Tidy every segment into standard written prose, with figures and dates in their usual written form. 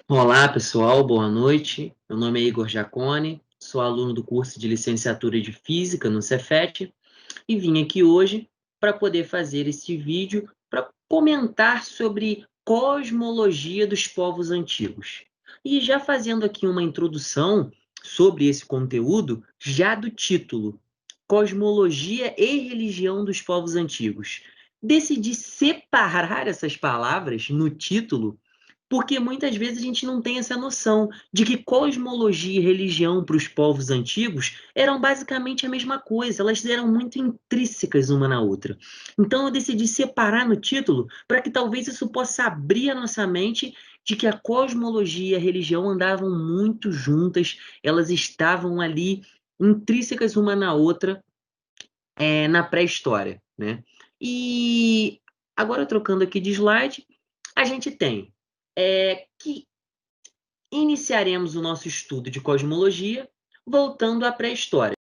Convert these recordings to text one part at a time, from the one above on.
Olá, pessoal, boa noite. Meu nome é Igor Giacone, sou aluno do curso de Licenciatura de Física no Cefet e vim aqui hoje para poder fazer esse vídeo para comentar sobre cosmologia dos povos antigos. E já fazendo aqui uma introdução sobre esse conteúdo, já do título, Cosmologia e Religião dos Povos Antigos. Decidi separar essas palavras no título porque muitas vezes a gente não tem essa noção de que cosmologia e religião para os povos antigos eram basicamente a mesma coisa, elas eram muito intrínsecas uma na outra. Então eu decidi separar no título para que talvez isso possa abrir a nossa mente de que a cosmologia e a religião andavam muito juntas, elas estavam ali intrínsecas uma na outra, na pré-história, né? E agora trocando aqui de slide, a gente tem que iniciaremos o nosso estudo de cosmologia voltando à pré-história.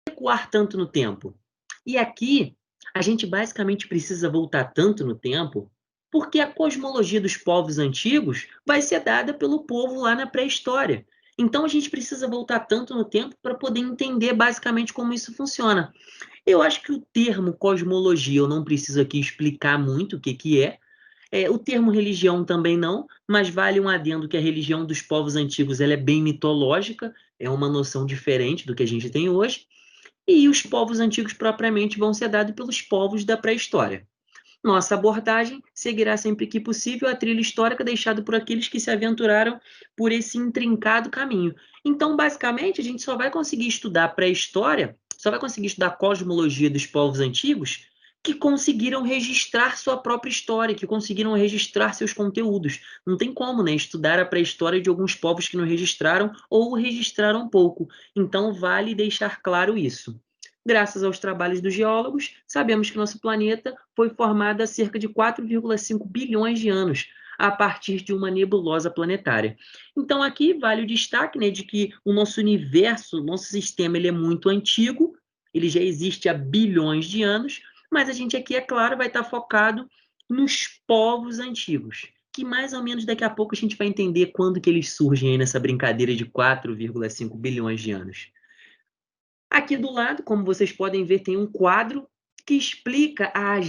Recuar tanto no tempo. E aqui, a gente basicamente precisa voltar tanto no tempo porque a cosmologia dos povos antigos vai ser dada pelo povo lá na pré-história. Então, a gente precisa voltar tanto no tempo para poder entender basicamente como isso funciona. Eu acho que o termo cosmologia, eu não preciso aqui explicar muito o que, que é, o termo religião também não, mas vale um adendo que a religião dos povos antigos ela é bem mitológica, é uma noção diferente do que a gente tem hoje, e os povos antigos propriamente vão ser dados pelos povos da pré-história. Nossa abordagem seguirá sempre que possível a trilha histórica deixada por aqueles que se aventuraram por esse intrincado caminho. Então, basicamente, a gente só vai conseguir estudar pré-história, só vai conseguir estudar a cosmologia dos povos antigos que conseguiram registrar sua própria história, que conseguiram registrar seus conteúdos. Não tem como, né, estudar a pré-história de alguns povos que não registraram ou registraram pouco. Então, vale deixar claro isso. Graças aos trabalhos dos geólogos, sabemos que nosso planeta foi formado há cerca de 4,5 bilhões de anos, a partir de uma nebulosa planetária. Então, aqui vale o destaque, né, de que o nosso universo, nosso sistema, ele é muito antigo, ele já existe há bilhões de anos, mas a gente aqui, é claro, vai estar focado nos povos antigos, que mais ou menos daqui a pouco a gente vai entender quando que eles surgem aí nessa brincadeira de 4,5 bilhões de anos. Aqui do lado, como vocês podem ver, tem um quadro que explica a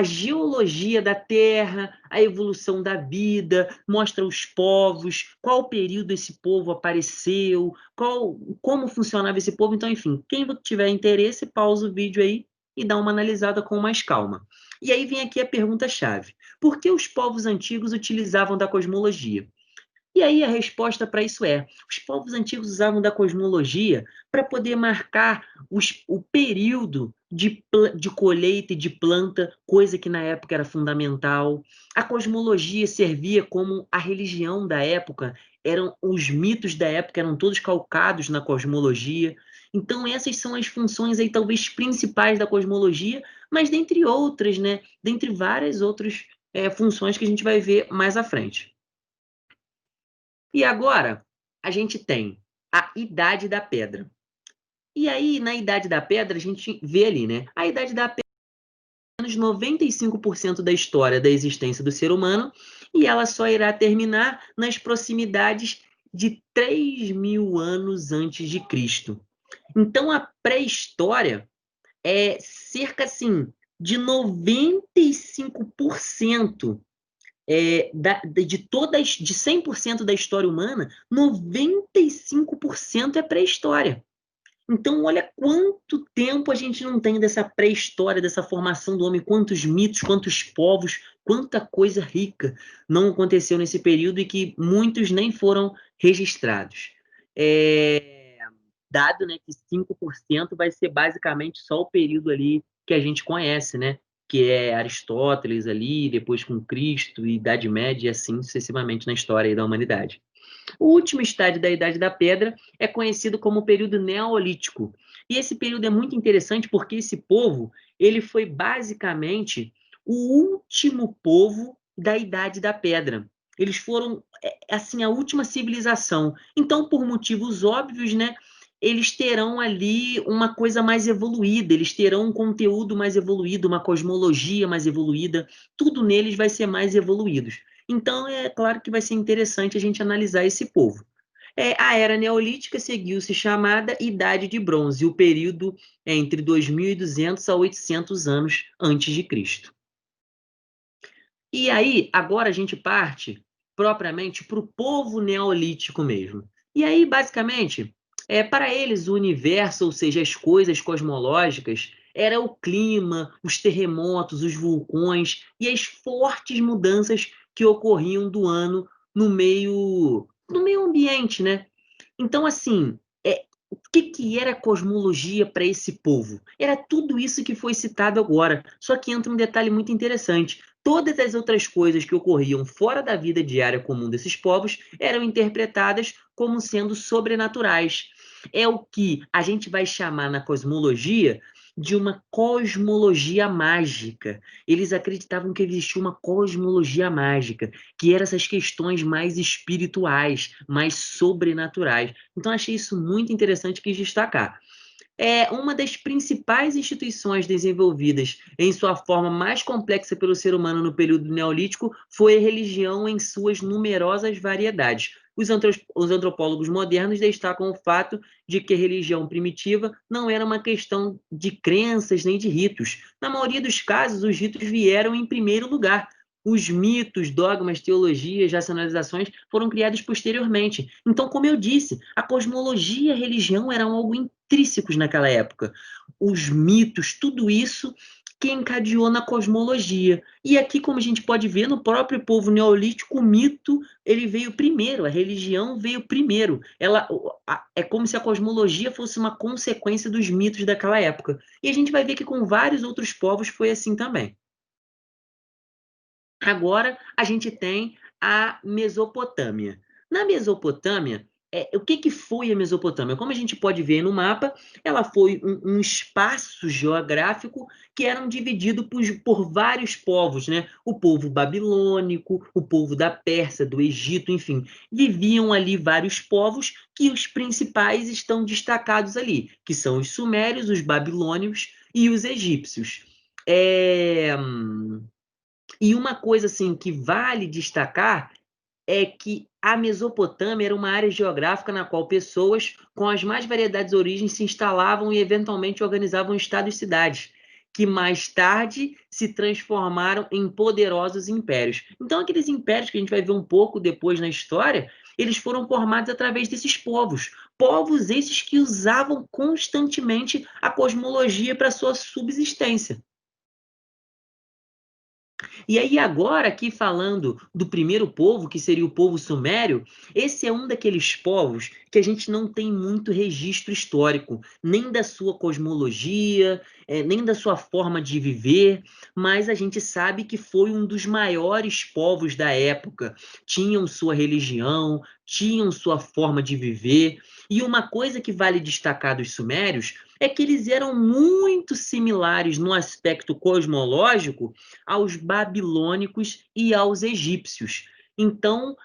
geologia da Terra, a evolução da vida, mostra os povos, qual período esse povo apareceu, como funcionava esse povo. Então, enfim, quem tiver interesse, pausa o vídeo aí e dá uma analisada com mais calma. E aí vem aqui a pergunta-chave: por que os povos antigos utilizavam da cosmologia? E aí a resposta para isso é: os povos antigos usavam da cosmologia para poder marcar o período de colheita e de planta, coisa que na época era fundamental. A cosmologia servia como a religião da época, eram os mitos da época eram todos calcados na cosmologia. Então essas são as funções aí talvez principais da cosmologia, mas dentre outras, né, dentre várias outras funções que a gente vai ver mais à frente. E agora a gente tem a Idade da Pedra. E aí, na Idade da Pedra, a gente vê ali, né? A Idade da Pedra é menos 95% da história da existência do ser humano, e ela só irá terminar nas proximidades de 3.000 anos antes de Cristo. Então, a pré-história é cerca, assim, de 95% de 100% da história humana, 95% é pré-história. Então, olha quanto tempo a gente não tem dessa pré-história, dessa formação do homem, quantos mitos, quantos povos, quanta coisa rica não aconteceu nesse período e que muitos nem foram registrados. Dado, né, que 5% vai ser basicamente só o período ali que a gente conhece, né? Que é Aristóteles ali, depois com Cristo, Idade Média e assim sucessivamente na história aí da humanidade. O último estágio da Idade da Pedra é conhecido como o período Neolítico. E esse período é muito interessante porque esse povo, ele foi basicamente o último povo da Idade da Pedra. Eles foram, assim, a última civilização. Então, por motivos óbvios, né, eles terão ali uma coisa mais evoluída, eles terão um conteúdo mais evoluído, uma cosmologia mais evoluída, tudo neles vai ser mais evoluído. Então, é claro que vai ser interessante a gente analisar esse povo. A Era Neolítica seguiu-se chamada Idade de Bronze, o período entre 2.200 a 800 anos antes de Cristo. E aí, agora a gente parte propriamente para o povo neolítico mesmo. E aí, basicamente, para eles o universo, ou seja, as coisas cosmológicas, era o clima, os terremotos, os vulcões e as fortes mudanças que ocorriam do ano no meio ambiente, né? Então, assim, o que era cosmologia para esse povo? Era tudo isso que foi citado agora, só que entra um detalhe muito interessante. Todas as outras coisas que ocorriam fora da vida diária comum desses povos eram interpretadas como sendo sobrenaturais. É o que a gente vai chamar na cosmologia de uma cosmologia mágica. Eles acreditavam que existia uma cosmologia mágica, que eram essas questões mais espirituais, mais sobrenaturais. Então, achei isso muito interessante que destacar. Uma das principais instituições desenvolvidas em sua forma mais complexa pelo ser humano no período neolítico foi a religião em suas numerosas variedades. Os antropólogos modernos destacam o fato de que a religião primitiva não era uma questão de crenças nem de ritos. Na maioria dos casos, os ritos vieram em primeiro lugar. Os mitos, dogmas, teologias, racionalizações foram criados posteriormente. Então, como eu disse, a cosmologia e a religião eram algo intrínsecos naquela época. Os mitos, tudo isso que encadeou na cosmologia. E aqui, como a gente pode ver, no próprio povo neolítico, o mito ele veio primeiro, a religião veio primeiro. É como se a cosmologia fosse uma consequência dos mitos daquela época. E a gente vai ver que com vários outros povos foi assim também. Agora a gente tem a Mesopotâmia. Na Mesopotâmia, o que foi a Mesopotâmia? Como a gente pode ver no mapa, ela foi um espaço geográfico que eram dividido por vários povos, né? O povo babilônico, o povo da Pérsia, do Egito, enfim. Viviam ali vários povos que os principais estão destacados ali, que são os sumérios, os babilônios e os egípcios. É... E uma coisa assim que vale destacar é que a Mesopotâmia era uma área geográfica na qual pessoas com as mais variedades de origens se instalavam e eventualmente organizavam estados e cidades, que mais tarde se transformaram em poderosos impérios. Então, aqueles impérios que a gente vai ver um pouco depois na história, eles foram formados através desses povos. Povos esses que usavam constantemente a cosmologia para sua subsistência. E aí, agora, aqui falando do primeiro povo, que seria o povo sumério, esse é um daqueles povos que a gente não tem muito registro histórico, nem da sua cosmologia, nem da sua forma de viver, mas a gente sabe que foi um dos maiores povos da época. Tinham sua religião, tinham sua forma de viver. E uma coisa que vale destacar dos sumérios é que eles eram muito similares no aspecto cosmológico aos babilônicos e aos egípcios. Então,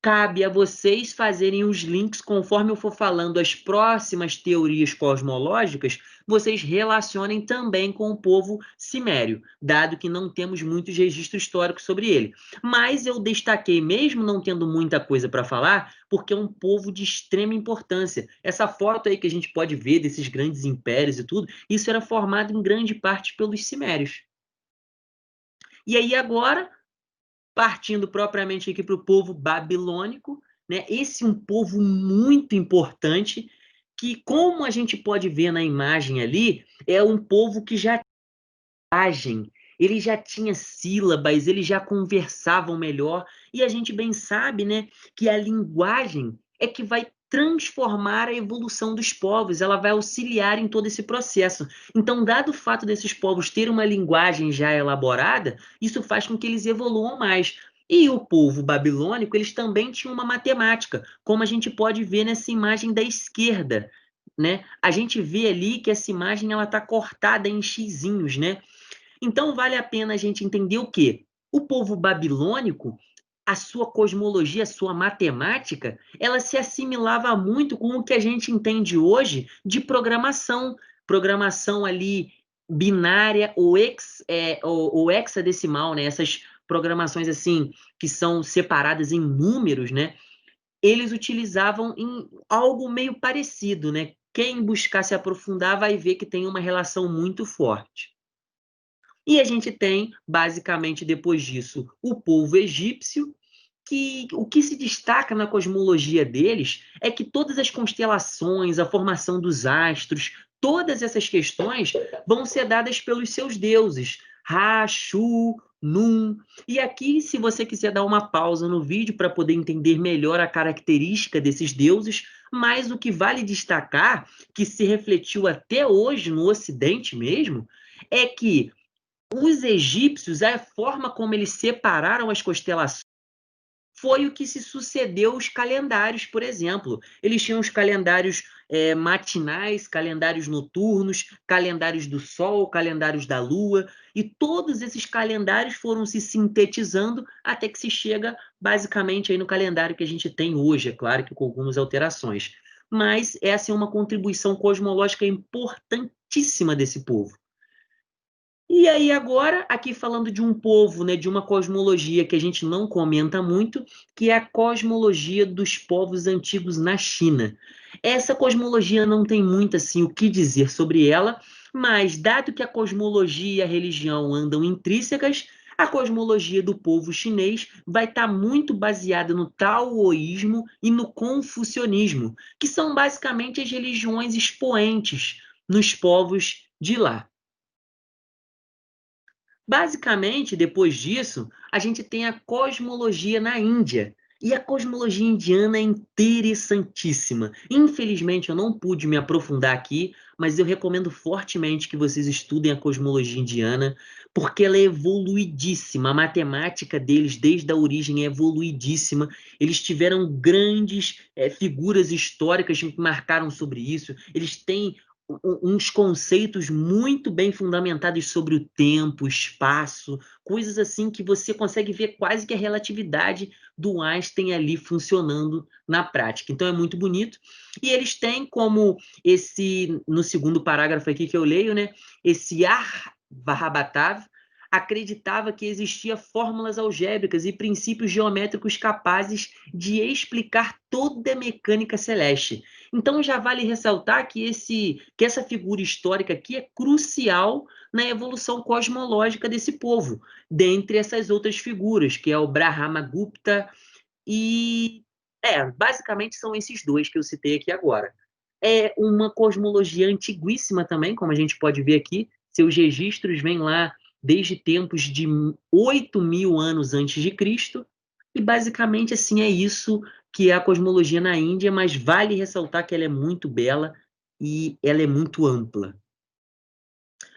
cabe a vocês fazerem os links conforme eu for falando as próximas teorias cosmológicas, vocês relacionem também com o povo cimério, dado que não temos muitos registros históricos sobre ele. Mas eu destaquei, mesmo não tendo muita coisa para falar, porque é um povo de extrema importância. Essa foto aí que a gente pode ver desses grandes impérios e tudo, isso era formado em grande parte pelos cimérios. E aí agora, partindo propriamente aqui para o povo babilônico, né? Esse é um povo muito importante que, como a gente pode ver na imagem ali, é um povo que já ele já tinha sílabas, eles já conversavam melhor, e a gente bem sabe, né, que a linguagem é que vai transformar a evolução dos povos, ela vai auxiliar em todo esse processo. Então, dado o fato desses povos terem uma linguagem já elaborada, isso faz com que eles evoluam mais. E o povo babilônico, eles também tinham uma matemática, como a gente pode ver nessa imagem da esquerda, né? A gente vê ali que essa imagem ela está cortada em xizinhos, né? Então, vale a pena a gente entender o quê? O povo babilônico, a sua cosmologia, a sua matemática, ela se assimilava muito com o que a gente entende hoje de programação. Programação ali binária ou hexadecimal, né? Essas programações assim que são separadas em números, né? Eles utilizavam em algo meio parecido, né? Quem buscar se aprofundar vai ver que tem uma relação muito forte. E a gente tem, basicamente, depois disso, o povo egípcio, que o que se destaca na cosmologia deles é que todas as constelações, a formação dos astros, todas essas questões vão ser dadas pelos seus deuses, Ra, Shu, Nun. E aqui, se você quiser dar uma pausa no vídeo para poder entender melhor a característica desses deuses, mas o que vale destacar, que se refletiu até hoje no Ocidente mesmo, é que os egípcios, a forma como eles separaram as constelações, foi o que se sucedeu aos calendários, por exemplo. Eles tinham os calendários matinais, calendários noturnos, calendários do Sol, calendários da Lua, e todos esses calendários foram se sintetizando até que se chega, basicamente, aí no calendário que a gente tem hoje, é claro que com algumas alterações. Mas essa é uma contribuição cosmológica importantíssima desse povo. E aí agora, aqui falando de um povo, né, de uma cosmologia que a gente não comenta muito, que é a cosmologia dos povos antigos na China. Essa cosmologia não tem muito assim o que dizer sobre ela, mas dado que a cosmologia e a religião andam intrínsecas, a cosmologia do povo chinês vai estar muito baseada no taoísmo e no confucionismo, que são basicamente as religiões expoentes nos povos de lá. Basicamente, depois disso, a gente tem a cosmologia na Índia. E a cosmologia indiana é interessantíssima. Infelizmente, eu não pude me aprofundar aqui, mas eu recomendo fortemente que vocês estudem a cosmologia indiana, porque ela é evoluidíssima. A matemática deles, desde a origem, é evoluidíssima. Eles tiveram grandes figuras históricas que marcaram sobre isso. Eles têm uns conceitos muito bem fundamentados sobre o tempo, o espaço, coisas assim que você consegue ver quase que a relatividade do Einstein ali funcionando na prática. Então é muito bonito. E eles têm como esse, no segundo parágrafo aqui que eu leio, né, esse Aryabhata acreditava que existia fórmulas algébricas e princípios geométricos capazes de explicar toda a mecânica celeste. Então já vale ressaltar que essa figura histórica aqui é crucial na evolução cosmológica desse povo, dentre essas outras figuras, que é o Brahmagupta e basicamente são esses dois que eu citei aqui agora. É uma cosmologia antiguíssima também, como a gente pode ver aqui, seus registros vêm lá desde tempos de 8.000 anos antes de Cristo, e basicamente assim é isso que é a cosmologia na Índia, mas vale ressaltar que ela é muito bela e ela é muito ampla.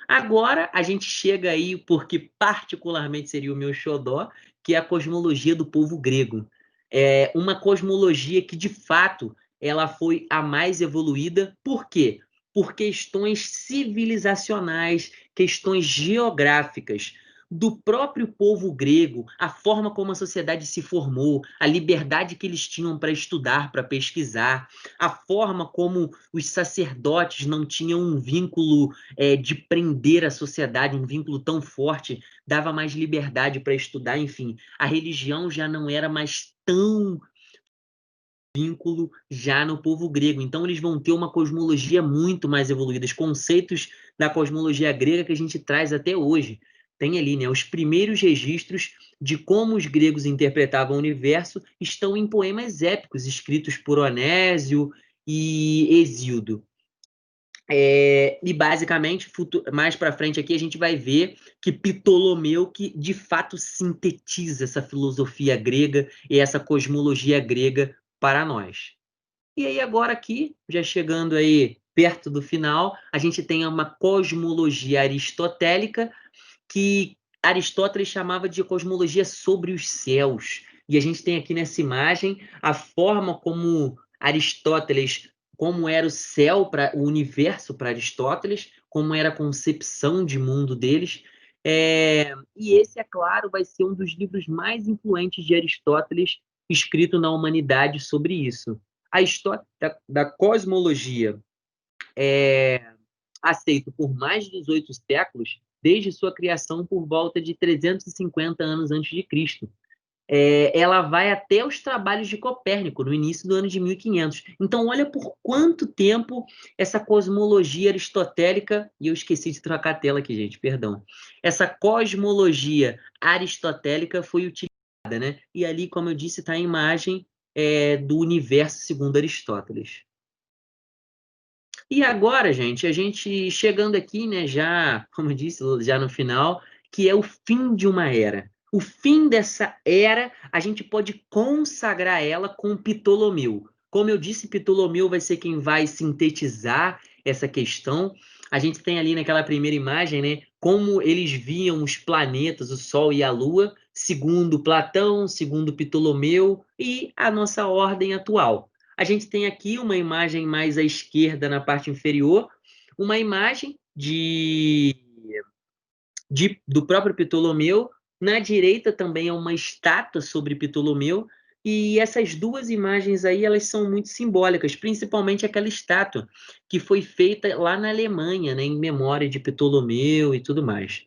Agora a gente chega aí porque particularmente seria o meu xodó, que é a cosmologia do povo grego. É uma cosmologia que de fato ela foi a mais evoluída. Por quê? Por questões civilizacionais, questões geográficas do próprio povo grego, a forma como a sociedade se formou, a liberdade que eles tinham para estudar, para pesquisar, a forma como os sacerdotes não tinham um vínculo de prender a sociedade, um vínculo tão forte, dava mais liberdade para estudar, enfim, a religião já não era mais tão vínculo já no povo grego. Então eles vão ter uma cosmologia muito mais evoluída, os conceitos da cosmologia grega que a gente traz até hoje. Tem ali, né, os primeiros registros de como os gregos interpretavam o universo estão em poemas épicos escritos por Onésio e Hesíodo. E basicamente, mais para frente aqui, a gente vai ver que Ptolomeu que de fato sintetiza essa filosofia grega e essa cosmologia grega para nós. E aí agora aqui, já chegando aí perto do final, a gente tem uma cosmologia aristotélica que Aristóteles chamava de cosmologia sobre os céus. E a gente tem aqui nessa imagem a forma como Aristóteles, como era o céu, o universo para Aristóteles, como era a concepção de mundo deles. E esse, é claro, vai ser um dos livros mais influentes de Aristóteles escrito na humanidade sobre isso. A história da cosmologia aceito por mais de 18 séculos, desde sua criação por volta de 350 anos antes de Cristo. Ela vai até os trabalhos de Copérnico, no início do ano de 1500. Então, olha por quanto tempo essa cosmologia aristotélica, e eu esqueci de trocar a tela aqui, gente, perdão. Essa cosmologia aristotélica foi utilizada, né? E ali, como eu disse, está a imagem do universo segundo Aristóteles. E agora, gente, a gente chegando aqui, né, já, como eu disse, já no final, que é o fim de uma era. O fim dessa era, a gente pode consagrar ela com Ptolomeu. Como eu disse, Ptolomeu vai ser quem vai sintetizar essa questão. A gente tem ali naquela primeira imagem, né, como eles viam os planetas, o Sol e a Lua, segundo Platão, segundo Ptolomeu e a nossa ordem atual. A gente tem aqui uma imagem mais à esquerda, na parte inferior, uma imagem do próprio Ptolomeu. Na direita também é uma estátua sobre Ptolomeu. E essas duas imagens aí, elas são muito simbólicas, principalmente aquela estátua que foi feita lá na Alemanha, né, em memória de Ptolomeu e tudo mais.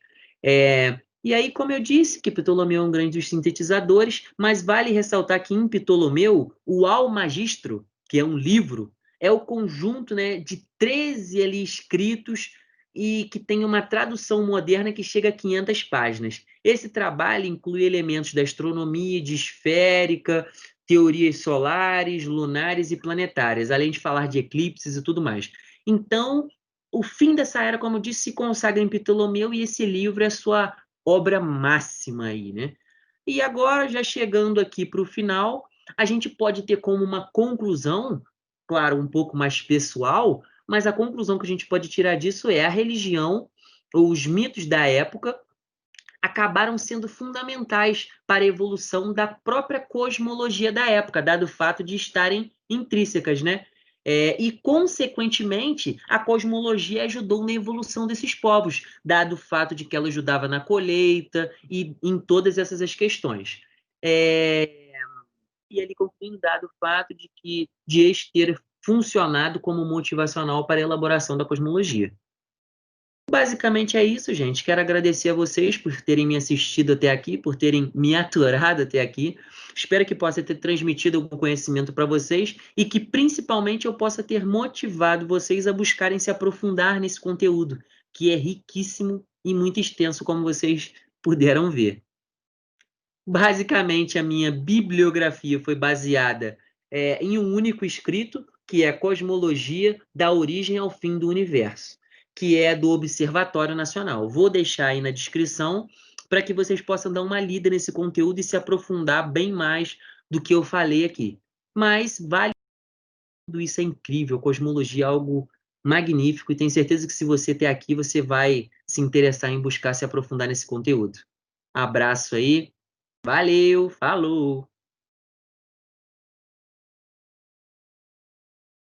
E aí, como eu disse, que Ptolomeu é um grande dos sintetizadores, mas vale ressaltar que em Ptolomeu, o Almagistro, que é um livro, é o conjunto, né, de 13 ali escritos e que tem uma tradução moderna que chega a 500 páginas. Esse trabalho inclui elementos da astronomia, de esférica, teorias solares, lunares e planetárias, além de falar de eclipses e tudo mais. Então, o fim dessa era, como eu disse, se consagra em Ptolomeu e esse livro é sua obra máxima aí, né? E agora, já chegando aqui para o final, a gente pode ter como uma conclusão, claro, um pouco mais pessoal, mas a conclusão que a gente pode tirar disso é a religião, os mitos da época, acabaram sendo fundamentais para a evolução da própria cosmologia da época, dado o fato de estarem intrínsecas, né? E, consequentemente, a cosmologia ajudou na evolução desses povos, dado o fato de que ela ajudava na colheita e em todas essas questões. E ali concluindo, dado o fato de este ter funcionado como motivacional para a elaboração da cosmologia. Basicamente é isso, gente. Quero agradecer a vocês por terem me assistido até aqui, por terem me aturado até aqui. Espero que possa ter transmitido algum conhecimento para vocês e que, principalmente, eu possa ter motivado vocês a buscarem se aprofundar nesse conteúdo, que é riquíssimo e muito extenso, como vocês puderam ver. Basicamente, a minha bibliografia foi baseada em um único escrito, que é a Cosmologia da Origem ao Fim do Universo, que é do Observatório Nacional. Vou deixar aí na descrição para que vocês possam dar uma lida nesse conteúdo e se aprofundar bem mais do que eu falei aqui. Mas vale tudo isso, é incrível, cosmologia é algo magnífico e tenho certeza que se você está aqui, você vai se interessar em buscar se aprofundar nesse conteúdo. Abraço aí. Valeu, falou!